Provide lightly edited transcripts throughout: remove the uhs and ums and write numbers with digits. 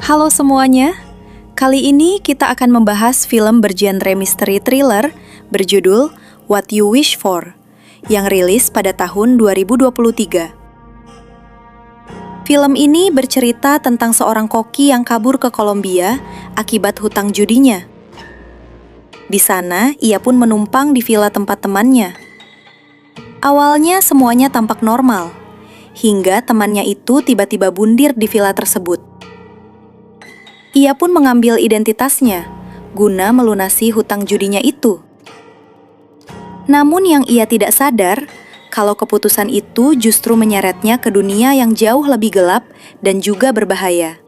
Halo semuanya, kali ini kita akan membahas film bergenre misteri thriller berjudul What You Wish For, yang rilis pada tahun 2023. Film ini bercerita tentang seorang koki yang kabur ke Kolombia akibat hutang judinya. Di sana, ia pun menumpang di villa tempat temannya. Awalnya semuanya tampak normal, hingga temannya itu tiba-tiba bundir di villa tersebut. Ia pun mengambil identitasnya, guna melunasi hutang judinya itu. Namun yang ia tidak sadar, kalau keputusan itu justru menyeretnya ke dunia yang jauh lebih gelap dan juga berbahaya.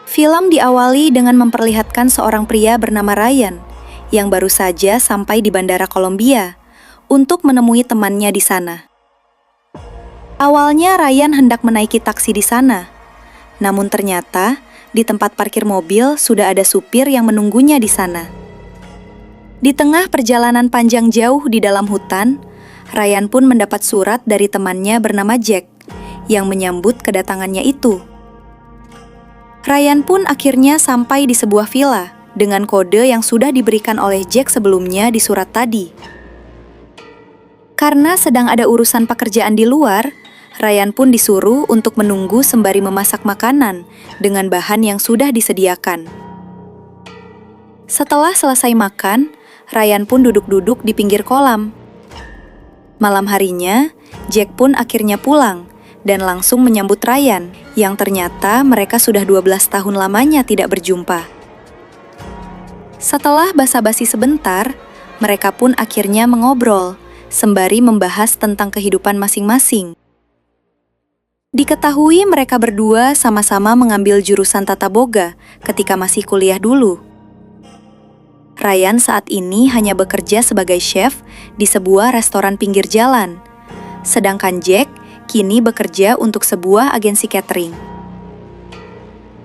Film diawali dengan memperlihatkan seorang pria bernama Ryan, yang baru saja sampai di bandara Kolombia, untuk menemui temannya di sana. Awalnya Ryan hendak menaiki taksi di sana, namun ternyata di tempat parkir mobil sudah ada supir yang menunggunya di sana. Di tengah perjalanan panjang jauh di dalam hutan, Ryan pun mendapat surat dari temannya bernama Jack yang menyambut kedatangannya itu. Ryan pun akhirnya sampai di sebuah villa dengan kode yang sudah diberikan oleh Jack sebelumnya di surat tadi. Karena sedang ada urusan pekerjaan di luar, Ryan pun disuruh untuk menunggu sembari memasak makanan dengan bahan yang sudah disediakan. Setelah selesai makan, Ryan pun duduk-duduk di pinggir kolam. Malam harinya, Jack pun akhirnya pulang dan langsung menyambut Ryan, yang ternyata mereka sudah 12 tahun lamanya tidak berjumpa. Setelah basa-basi sebentar, mereka pun akhirnya mengobrol, sembari membahas tentang kehidupan masing-masing. Diketahui mereka berdua sama-sama mengambil jurusan tata boga ketika masih kuliah dulu. Ryan saat ini hanya bekerja sebagai chef di sebuah restoran pinggir jalan, sedangkan Jack kini bekerja untuk sebuah agensi catering.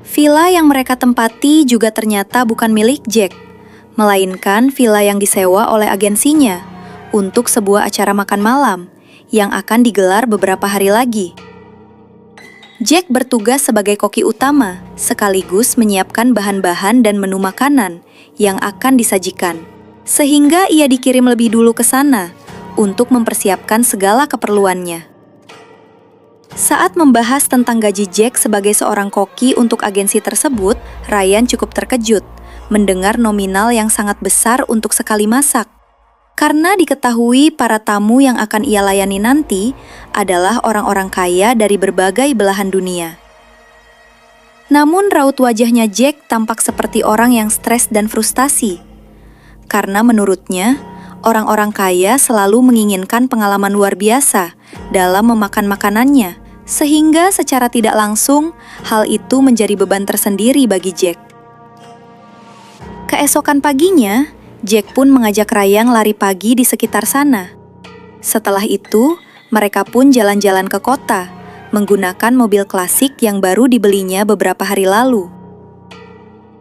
Villa yang mereka tempati juga ternyata bukan milik Jack, melainkan villa yang disewa oleh agensinya untuk sebuah acara makan malam yang akan digelar beberapa hari lagi. Jack bertugas sebagai koki utama, sekaligus menyiapkan bahan-bahan dan menu makanan yang akan disajikan. Sehingga ia dikirim lebih dulu ke sana untuk mempersiapkan segala keperluannya. Saat membahas tentang gaji Jack sebagai seorang koki untuk agensi tersebut, Ryan cukup terkejut mendengar nominal yang sangat besar untuk sekali masak. Karena diketahui para tamu yang akan ia layani nanti adalah orang-orang kaya dari berbagai belahan dunia. Namun raut wajahnya Jack tampak seperti orang yang stres dan frustasi. Karena menurutnya, orang-orang kaya selalu menginginkan pengalaman luar biasa dalam memakan makanannya, sehingga secara tidak langsung hal itu menjadi beban tersendiri bagi Jack. Keesokan paginya, Jack pun mengajak Ryan lari pagi di sekitar sana. Setelah itu, mereka pun jalan-jalan ke kota, menggunakan mobil klasik yang baru dibelinya beberapa hari lalu.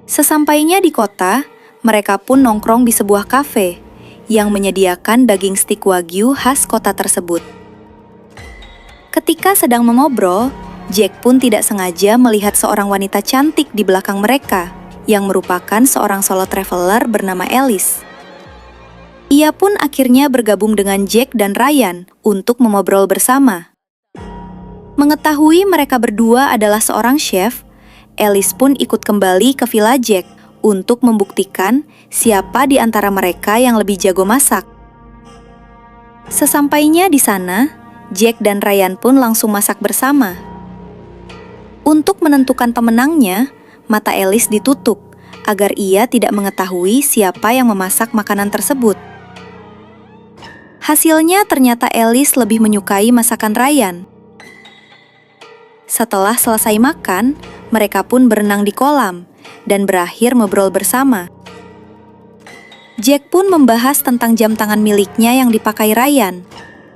Sesampainya di kota, mereka pun nongkrong di sebuah kafe yang menyediakan daging stik wagyu khas kota tersebut. Ketika sedang mengobrol, Jack pun tidak sengaja melihat seorang wanita cantik di belakang mereka, yang merupakan seorang solo traveler bernama Alice. Ia pun akhirnya bergabung dengan Jack dan Ryan untuk mengobrol bersama. Mengetahui mereka berdua adalah seorang chef, Alice pun ikut kembali ke villa Jack untuk membuktikan siapa di antara mereka yang lebih jago masak. Sesampainya di sana, Jack dan Ryan pun langsung masak bersama. Untuk menentukan pemenangnya, mata Alice ditutup agar ia tidak mengetahui siapa yang memasak makanan tersebut. Hasilnya ternyata Alice lebih menyukai masakan Ryan. Setelah selesai makan, mereka pun berenang di kolam dan berakhir ngobrol bersama. Jack pun membahas tentang jam tangan miliknya yang dipakai Ryan.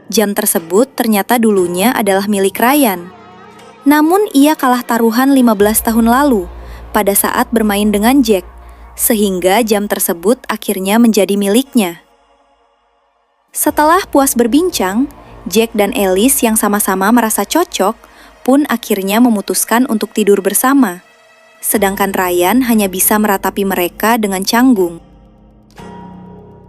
Jam tersebut ternyata dulunya adalah milik Ryan. Namun ia kalah taruhan 15 tahun lalu pada saat bermain dengan Jack, sehingga jam tersebut akhirnya menjadi miliknya. Setelah puas berbincang, Jack dan Alice yang sama-sama merasa cocok pun akhirnya memutuskan untuk tidur bersama. Sedangkan Ryan hanya bisa meratapi mereka dengan canggung.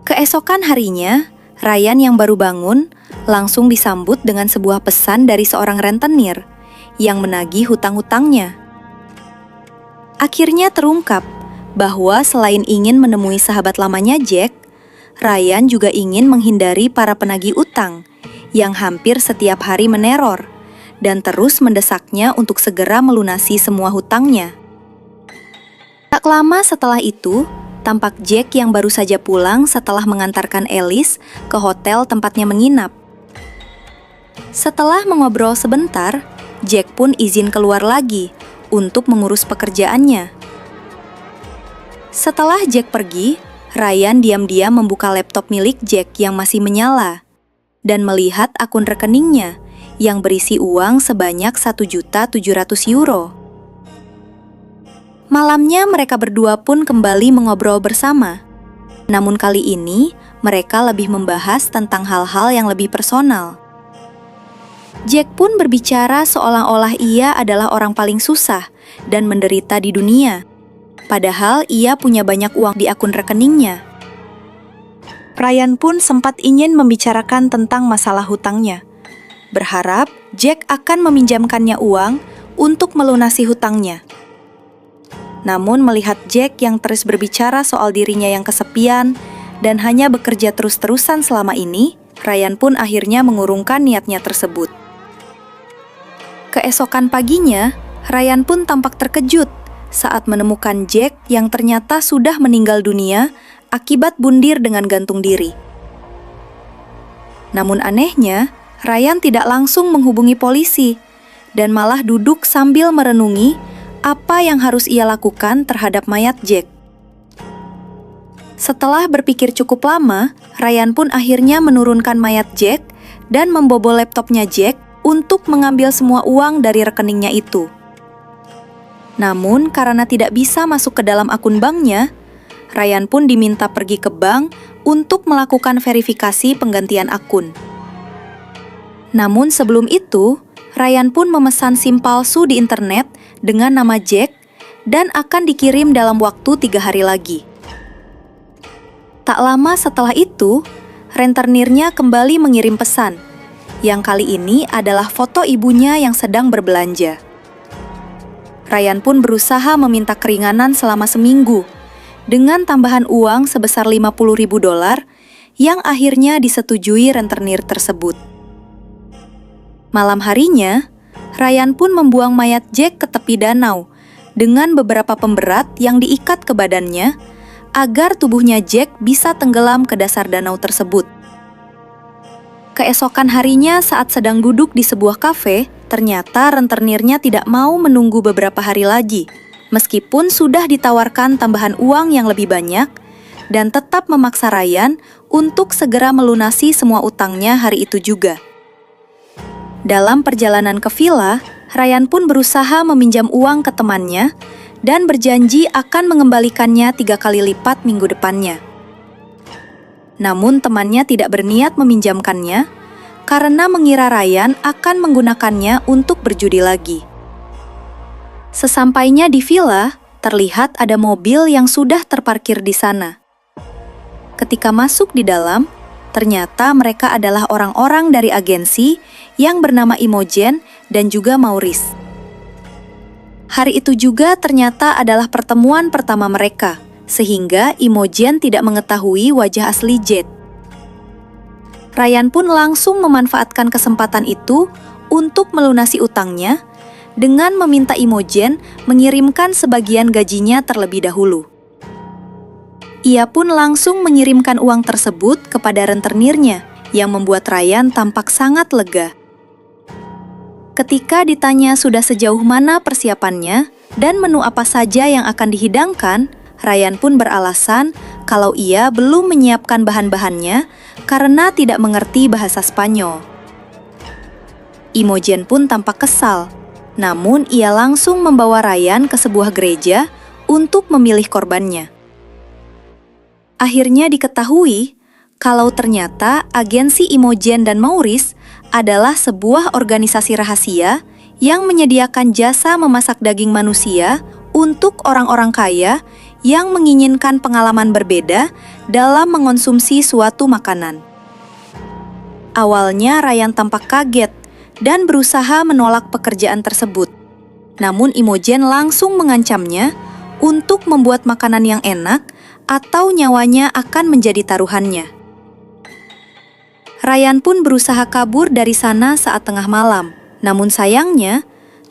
Keesokan harinya, Ryan yang baru bangun langsung disambut dengan sebuah pesan dari seorang rentenir yang menagih hutang-hutangnya. Akhirnya terungkap bahwa selain ingin menemui sahabat lamanya Jack, Ryan juga ingin menghindari para penagih utang yang hampir setiap hari meneror dan terus mendesaknya untuk segera melunasi semua hutangnya. Tak lama setelah itu, tampak Jack yang baru saja pulang setelah mengantarkan Alice ke hotel tempatnya menginap. Setelah mengobrol sebentar, Jack pun izin keluar lagi untuk mengurus pekerjaannya. Setelah Jack pergi, Ryan diam-diam membuka laptop milik Jack yang masih menyala dan melihat akun rekeningnya yang berisi uang sebanyak 1.700.000 euro. Malamnya mereka berdua pun kembali mengobrol bersama. Namun kali ini, mereka lebih membahas tentang hal-hal yang lebih personal. Jack pun berbicara seolah-olah ia adalah orang paling susah dan menderita di dunia. Padahal ia punya banyak uang di akun rekeningnya. Ryan pun sempat ingin membicarakan tentang masalah hutangnya. Berharap Jack akan meminjamkannya uang untuk melunasi hutangnya. Namun melihat Jack yang terus berbicara soal dirinya yang kesepian dan hanya bekerja terus-terusan selama ini, Ryan pun akhirnya mengurungkan niatnya tersebut. Keesokan paginya, Ryan pun tampak terkejut saat menemukan Jack yang ternyata sudah meninggal dunia akibat bundir dengan gantung diri. Namun anehnya, Ryan tidak langsung menghubungi polisi dan malah duduk sambil merenungi apa yang harus ia lakukan terhadap mayat Jack. Setelah berpikir cukup lama, Ryan pun akhirnya menurunkan mayat Jack dan membobol laptopnya Jack untuk mengambil semua uang dari rekeningnya itu. Namun karena tidak bisa masuk ke dalam akun banknya, Ryan pun diminta pergi ke bank untuk melakukan verifikasi penggantian akun. Namun sebelum itu, Ryan pun memesan SIM palsu di internet dengan nama Jack dan akan dikirim dalam waktu 3 hari lagi. Tak lama setelah itu, rentenirnya kembali mengirim pesan, yang kali ini adalah foto ibunya yang sedang berbelanja. Ryan pun berusaha meminta keringanan selama seminggu, dengan tambahan uang sebesar $50.000 yang akhirnya disetujui rentenir tersebut. Malam harinya, Ryan pun membuang mayat Jack ke tepi danau dengan beberapa pemberat yang diikat ke badannya agar tubuhnya Jack bisa tenggelam ke dasar danau tersebut. Keesokan harinya saat sedang duduk di sebuah kafe, ternyata rentenirnya tidak mau menunggu beberapa hari lagi, meskipun sudah ditawarkan tambahan uang yang lebih banyak dan tetap memaksa Ryan untuk segera melunasi semua utangnya hari itu juga. Dalam perjalanan ke villa, Ryan pun berusaha meminjam uang ke temannya dan berjanji akan mengembalikannya 3 kali lipat minggu depannya. Namun temannya tidak berniat meminjamkannya karena mengira Ryan akan menggunakannya untuk berjudi lagi. Sesampainya di villa, terlihat ada mobil yang sudah terparkir di sana. Ketika masuk di dalam, ternyata mereka adalah orang-orang dari agensi yang bernama Imogen dan juga Maurice. Hari itu juga ternyata adalah pertemuan pertama mereka, sehingga Imogen tidak mengetahui wajah asli Jack. Ryan pun langsung memanfaatkan kesempatan itu untuk melunasi utangnya dengan meminta Imogen mengirimkan sebagian gajinya terlebih dahulu. Ia pun langsung mengirimkan uang tersebut kepada rentenirnya, yang membuat Ryan tampak sangat lega. Ketika ditanya sudah sejauh mana persiapannya dan menu apa saja yang akan dihidangkan, Ryan pun beralasan kalau ia belum menyiapkan bahan-bahannya karena tidak mengerti bahasa Spanyol. Imogen pun tampak kesal, namun ia langsung membawa Ryan ke sebuah gereja untuk memilih korbannya. Akhirnya diketahui kalau ternyata agensi Imogen dan Maurice adalah sebuah organisasi rahasia yang menyediakan jasa memasak daging manusia untuk orang-orang kaya yang menginginkan pengalaman berbeda dalam mengonsumsi suatu makanan. Awalnya Ryan tampak kaget dan berusaha menolak pekerjaan tersebut. Namun Imogen langsung mengancamnya untuk membuat makanan yang enak atau nyawanya akan menjadi taruhannya. Ryan pun berusaha kabur dari sana saat tengah malam. Namun sayangnya,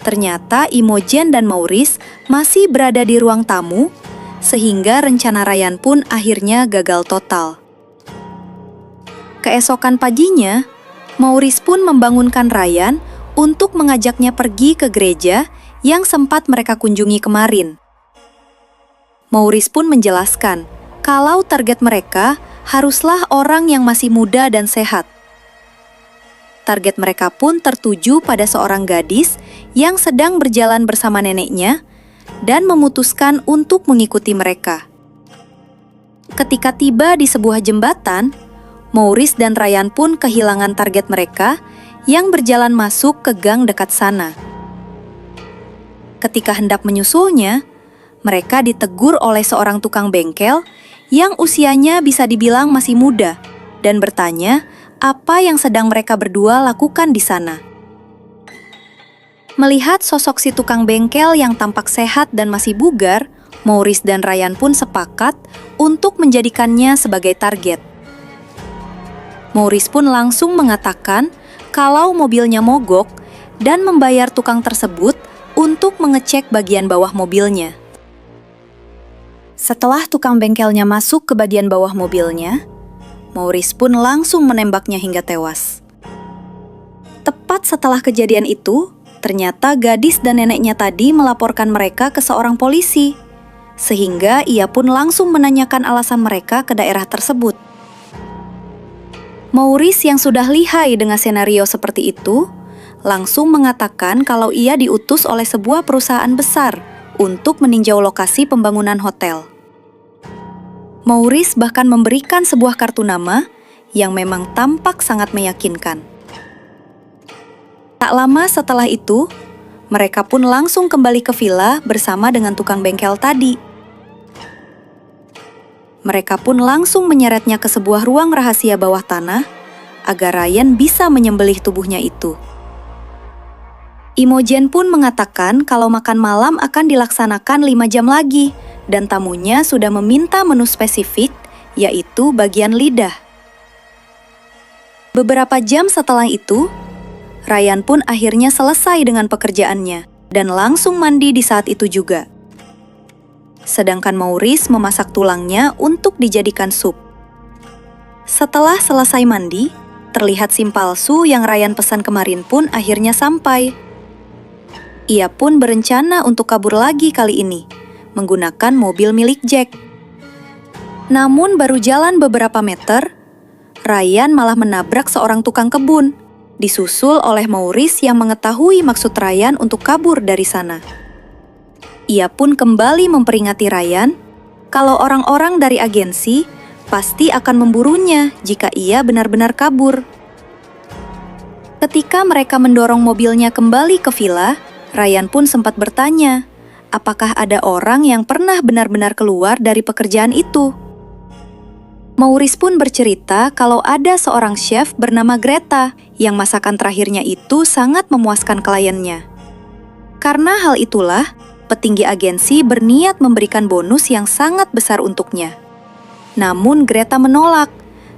ternyata Imogen dan Maurice masih berada di ruang tamu, sehingga rencana Ryan pun akhirnya gagal total. Keesokan paginya, Maurice pun membangunkan Ryan untuk mengajaknya pergi ke gereja yang sempat mereka kunjungi kemarin. Maurice pun menjelaskan kalau target mereka haruslah orang yang masih muda dan sehat. Target mereka pun tertuju pada seorang gadis yang sedang berjalan bersama neneknya dan memutuskan untuk mengikuti mereka. Ketika tiba di sebuah jembatan, Maurice dan Ryan pun kehilangan target mereka yang berjalan masuk ke gang dekat sana. Ketika hendak menyusulnya, mereka ditegur oleh seorang tukang bengkel yang usianya bisa dibilang masih muda dan bertanya apa yang sedang mereka berdua lakukan di sana. Melihat sosok si tukang bengkel yang tampak sehat dan masih bugar, Maurice dan Ryan pun sepakat untuk menjadikannya sebagai target. Maurice pun langsung mengatakan kalau mobilnya mogok dan membayar tukang tersebut untuk mengecek bagian bawah mobilnya. Setelah tukang bengkelnya masuk ke bagian bawah mobilnya, Maurice pun langsung menembaknya hingga tewas. Tepat setelah kejadian itu, ternyata gadis dan neneknya tadi melaporkan mereka ke seorang polisi, sehingga ia pun langsung menanyakan alasan mereka ke daerah tersebut. Maurice yang sudah lihai dengan senario seperti itu, langsung mengatakan kalau ia diutus oleh sebuah perusahaan besar untuk meninjau lokasi pembangunan hotel. Maurice bahkan memberikan sebuah kartu nama yang memang tampak sangat meyakinkan. Tak lama setelah itu, mereka pun langsung kembali ke villa bersama dengan tukang bengkel tadi. Mereka pun langsung menyeretnya ke sebuah ruang rahasia bawah tanah agar Ryan bisa menyembelih tubuhnya itu. Imogen pun mengatakan kalau makan malam akan dilaksanakan 5 jam lagi dan tamunya sudah meminta menu spesifik, yaitu bagian lidah. Beberapa jam setelah itu, Ryan pun akhirnya selesai dengan pekerjaannya dan langsung mandi di saat itu juga. Sedangkan Maurice memasak tulangnya untuk dijadikan sup. Setelah selesai mandi, terlihat SIM palsu yang Ryan pesan kemarin pun akhirnya sampai. Ia pun berencana untuk kabur lagi kali ini, menggunakan mobil milik Jack. Namun baru jalan beberapa meter, Ryan malah menabrak seorang tukang kebun, disusul oleh Maurice yang mengetahui maksud Ryan untuk kabur dari sana. Ia pun kembali memperingati Ryan kalau orang-orang dari agensi pasti akan memburunya jika ia benar-benar kabur. Ketika mereka mendorong mobilnya kembali ke villa, Ryan pun sempat bertanya, apakah ada orang yang pernah benar-benar keluar dari pekerjaan itu? Maurice pun bercerita kalau ada seorang chef bernama Greta yang masakan terakhirnya itu sangat memuaskan kliennya. Karena hal itulah, petinggi agensi berniat memberikan bonus yang sangat besar untuknya. Namun Greta menolak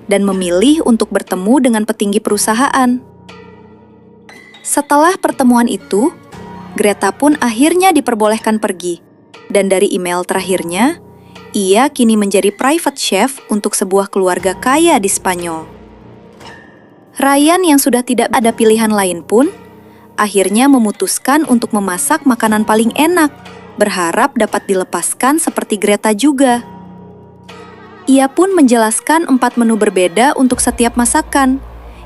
dan memilih untuk bertemu dengan petinggi perusahaan. Setelah pertemuan itu, Greta pun akhirnya diperbolehkan pergi, dan dari email terakhirnya, ia kini menjadi private chef untuk sebuah keluarga kaya di Spanyol. Ryan yang sudah tidak ada pilihan lain pun, akhirnya memutuskan untuk memasak makanan paling enak, berharap dapat dilepaskan seperti Greta juga. Ia pun menjelaskan 4 menu berbeda untuk setiap masakan,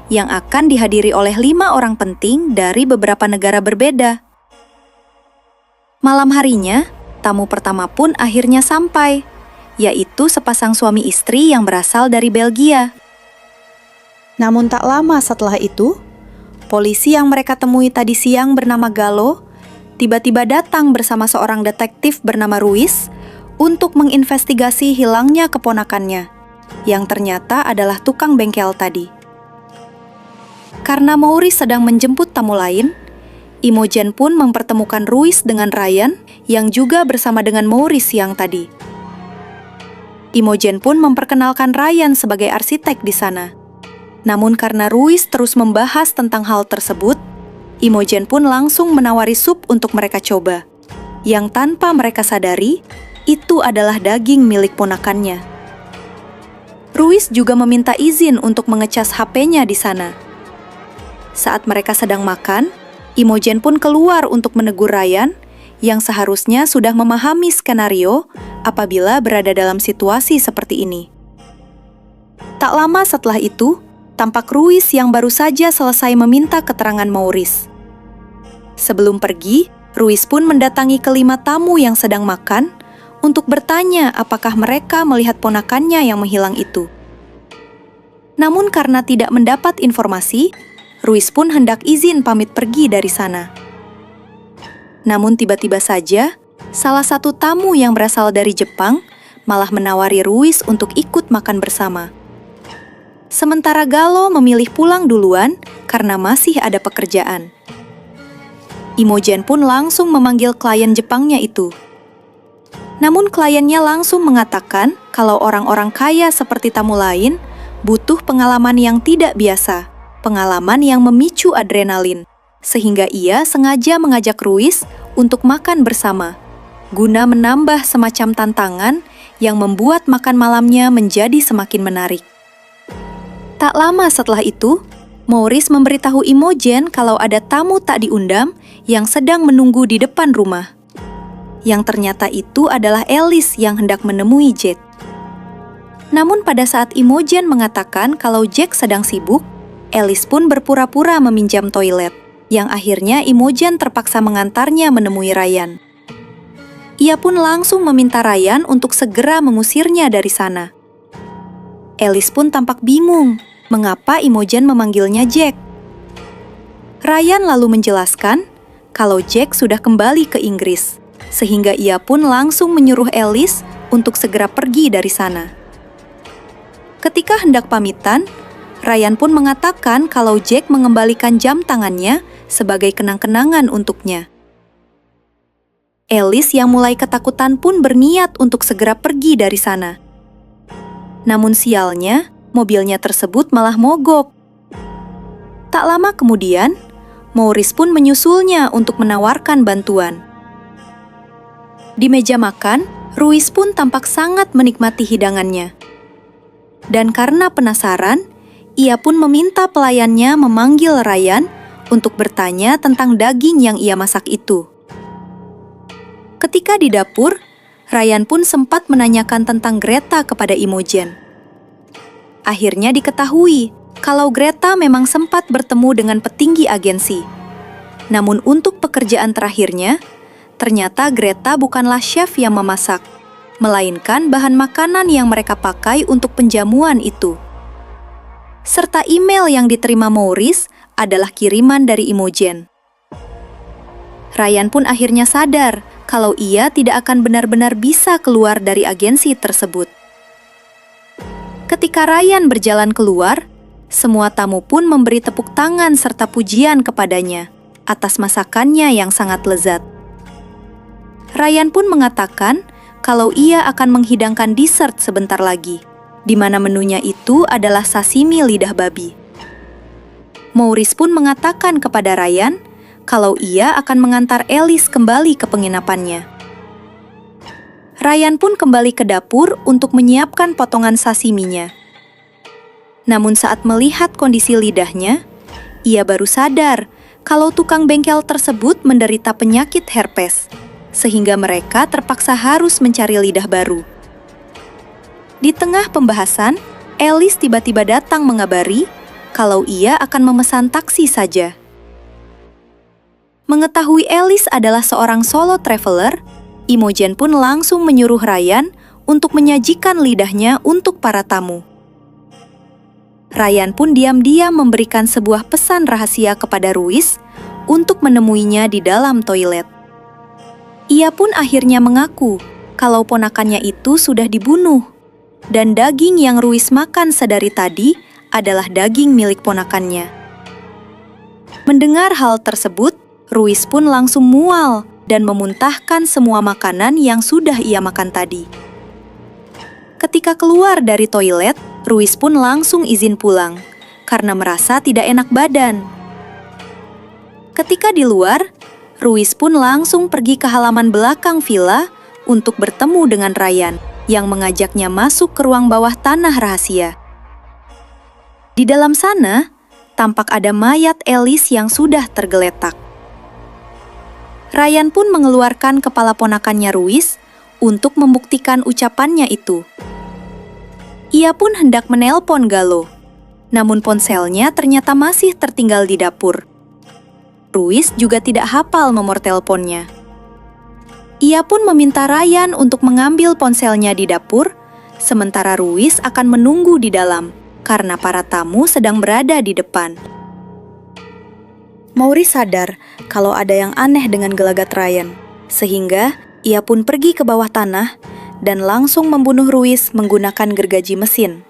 yang akan dihadiri oleh 5 orang penting dari beberapa negara berbeda. Malam harinya, tamu pertama pun akhirnya sampai, yaitu sepasang suami istri yang berasal dari Belgia. Namun tak lama setelah itu, Polisi yang mereka temui tadi siang bernama Galo tiba-tiba datang bersama seorang detektif bernama Ruiz untuk menginvestigasi hilangnya keponakannya, yang ternyata adalah tukang bengkel tadi. Karena Maurice sedang menjemput tamu lain, Imogen pun mempertemukan Ruiz dengan Ryan yang juga bersama dengan Maurice siang tadi. Imogen pun memperkenalkan Ryan sebagai arsitek di sana. Namun karena Ruiz terus membahas tentang hal tersebut, Imogen pun langsung menawari sup untuk mereka coba, yang tanpa mereka sadari, itu adalah daging milik ponakannya. Ruiz juga meminta izin untuk mengecas HP-nya di sana. Saat mereka sedang makan, Imogen pun keluar untuk menegur Ryan yang seharusnya sudah memahami skenario apabila berada dalam situasi seperti ini. Tak lama setelah itu, tampak Ruiz yang baru saja selesai meminta keterangan Maurice. Sebelum pergi, Ruiz pun mendatangi kelima tamu yang sedang makan untuk bertanya apakah mereka melihat ponakannya yang menghilang itu. Namun karena tidak mendapat informasi, Ruiz pun hendak izin pamit pergi dari sana. Namun tiba-tiba saja, salah satu tamu yang berasal dari Jepang malah menawari Ruiz untuk ikut makan bersama. Sementara Galo memilih pulang duluan karena masih ada pekerjaan. Imogen pun langsung memanggil klien Jepangnya itu. Namun kliennya langsung mengatakan kalau orang-orang kaya seperti tamu lain butuh pengalaman yang tidak biasa, pengalaman yang memicu adrenalin, sehingga ia sengaja mengajak Ruiz untuk makan bersama, guna menambah semacam tantangan yang membuat makan malamnya menjadi semakin menarik. Tak lama setelah itu, Maurice memberitahu Imogen kalau ada tamu tak diundang yang sedang menunggu di depan rumah. Yang ternyata itu adalah Alice yang hendak menemui Jack. Namun pada saat Imogen mengatakan kalau Jack sedang sibuk, Alice pun berpura-pura meminjam toilet, yang akhirnya Imogen terpaksa mengantarnya menemui Ryan. Ia pun langsung meminta Ryan untuk segera mengusirnya dari sana. Alice pun tampak bingung mengapa Imogen memanggilnya Jack. Ryan lalu menjelaskan kalau Jack sudah kembali ke Inggris, sehingga ia pun langsung menyuruh Alice untuk segera pergi dari sana. Ketika hendak pamitan, Ryan pun mengatakan kalau Jack mengembalikan jam tangannya sebagai kenang-kenangan untuknya. Alice yang mulai ketakutan pun berniat untuk segera pergi dari sana. Namun sialnya, mobilnya tersebut malah mogok. Tak lama kemudian, Maurice pun menyusulnya untuk menawarkan bantuan. Di meja makan, Ruiz pun tampak sangat menikmati hidangannya. Dan karena penasaran, ia pun meminta pelayannya memanggil Ryan untuk bertanya tentang daging yang ia masak itu. Ketika di dapur, Ryan pun sempat menanyakan tentang Greta kepada Imogen. Akhirnya diketahui kalau Greta memang sempat bertemu dengan petinggi agensi. Namun untuk pekerjaan terakhirnya, ternyata Greta bukanlah chef yang memasak, melainkan bahan makanan yang mereka pakai untuk penjamuan itu. Serta email yang diterima Maurice adalah kiriman dari Imogen. Ryan pun akhirnya sadar kalau ia tidak akan benar-benar bisa keluar dari agensi tersebut. Ketika Ryan berjalan keluar, semua tamu pun memberi tepuk tangan serta pujian kepadanya atas masakannya yang sangat lezat. Ryan pun mengatakan kalau ia akan menghidangkan dessert sebentar lagi, di mana menunya itu adalah sashimi lidah babi. Maurice pun mengatakan kepada Ryan kalau ia akan mengantar Alice kembali ke penginapannya. Ryan pun kembali ke dapur untuk menyiapkan potongan sashiminya. Namun saat melihat kondisi lidahnya, ia baru sadar kalau tukang bengkel tersebut menderita penyakit herpes, sehingga mereka terpaksa harus mencari lidah baru. Di tengah pembahasan, Alice tiba-tiba datang mengabari kalau ia akan memesan taksi saja. Mengetahui Alice adalah seorang solo traveler, Imogen pun langsung menyuruh Ryan untuk menyajikan lidahnya untuk para tamu. Ryan pun diam-diam memberikan sebuah pesan rahasia kepada Ruiz untuk menemuinya di dalam toilet. Ia pun akhirnya mengaku kalau ponakannya itu sudah dibunuh, dan daging yang Ruiz makan sedari tadi adalah daging milik ponakannya. Mendengar hal tersebut, Ruiz pun langsung mual dan memuntahkan semua makanan yang sudah ia makan tadi. Ketika keluar dari toilet, Ruiz pun langsung izin pulang karena merasa tidak enak badan. Ketika di luar, Ruiz pun langsung pergi ke halaman belakang villa untuk bertemu dengan Ryan yang mengajaknya masuk ke ruang bawah tanah rahasia. Di dalam sana, tampak ada mayat Alice yang sudah tergeletak. Ryan pun mengeluarkan kepala ponakannya Ruiz untuk membuktikan ucapannya itu. Ia pun hendak menelpon Galo, namun ponselnya ternyata masih tertinggal di dapur. Ruiz juga tidak hafal nomor teleponnya. Ia pun meminta Ryan untuk mengambil ponselnya di dapur, sementara Ruiz akan menunggu di dalam karena para tamu sedang berada di depan. Maurice sadar kalau ada yang aneh dengan gelagat Ryan, sehingga ia pun pergi ke bawah tanah dan langsung membunuh Ruiz menggunakan gergaji mesin.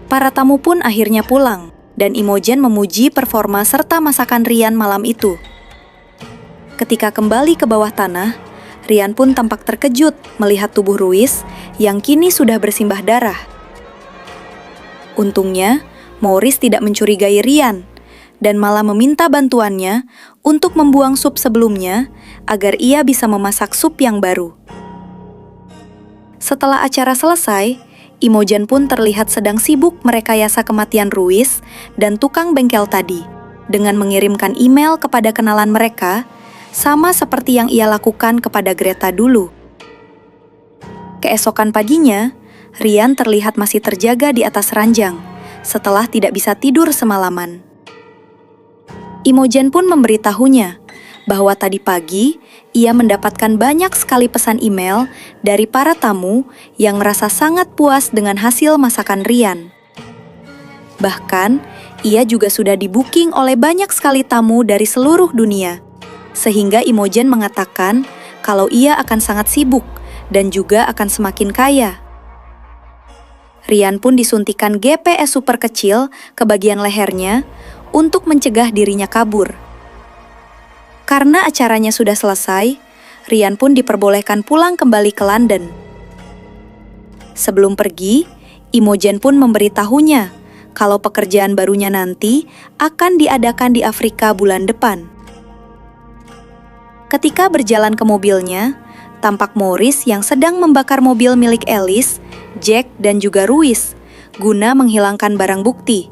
Para tamu pun akhirnya pulang, dan Imogen memuji performa serta masakan Ryan malam itu. Ketika kembali ke bawah tanah, Ryan pun tampak terkejut melihat tubuh Ruiz yang kini sudah bersimbah darah. Untungnya, Maurice tidak mencurigai Ryan, dan malah meminta bantuannya untuk membuang sup sebelumnya agar ia bisa memasak sup yang baru. Setelah acara selesai, Imogen pun terlihat sedang sibuk merekayasa kematian Ruiz dan tukang bengkel tadi, dengan mengirimkan email kepada kenalan mereka, sama seperti yang ia lakukan kepada Greta dulu. Keesokan paginya, Ryan terlihat masih terjaga di atas ranjang, setelah tidak bisa tidur semalaman. Imogen pun memberitahunya bahwa tadi pagi ia mendapatkan banyak sekali pesan email dari para tamu yang merasa sangat puas dengan hasil masakan Ryan. Bahkan, ia juga sudah di-booking oleh banyak sekali tamu dari seluruh dunia, sehingga Imogen mengatakan kalau ia akan sangat sibuk dan juga akan semakin kaya. Ryan pun disuntikan GPS super kecil ke bagian lehernya untuk mencegah dirinya kabur. Karena acaranya sudah selesai, Ryan pun diperbolehkan pulang kembali ke London. Sebelum pergi, Imogen pun memberitahunya kalau pekerjaan barunya nanti akan diadakan di Afrika bulan depan. Ketika berjalan ke mobilnya, tampak Maurice yang sedang membakar mobil milik Alice, Jack, dan juga Ruiz, guna menghilangkan barang bukti.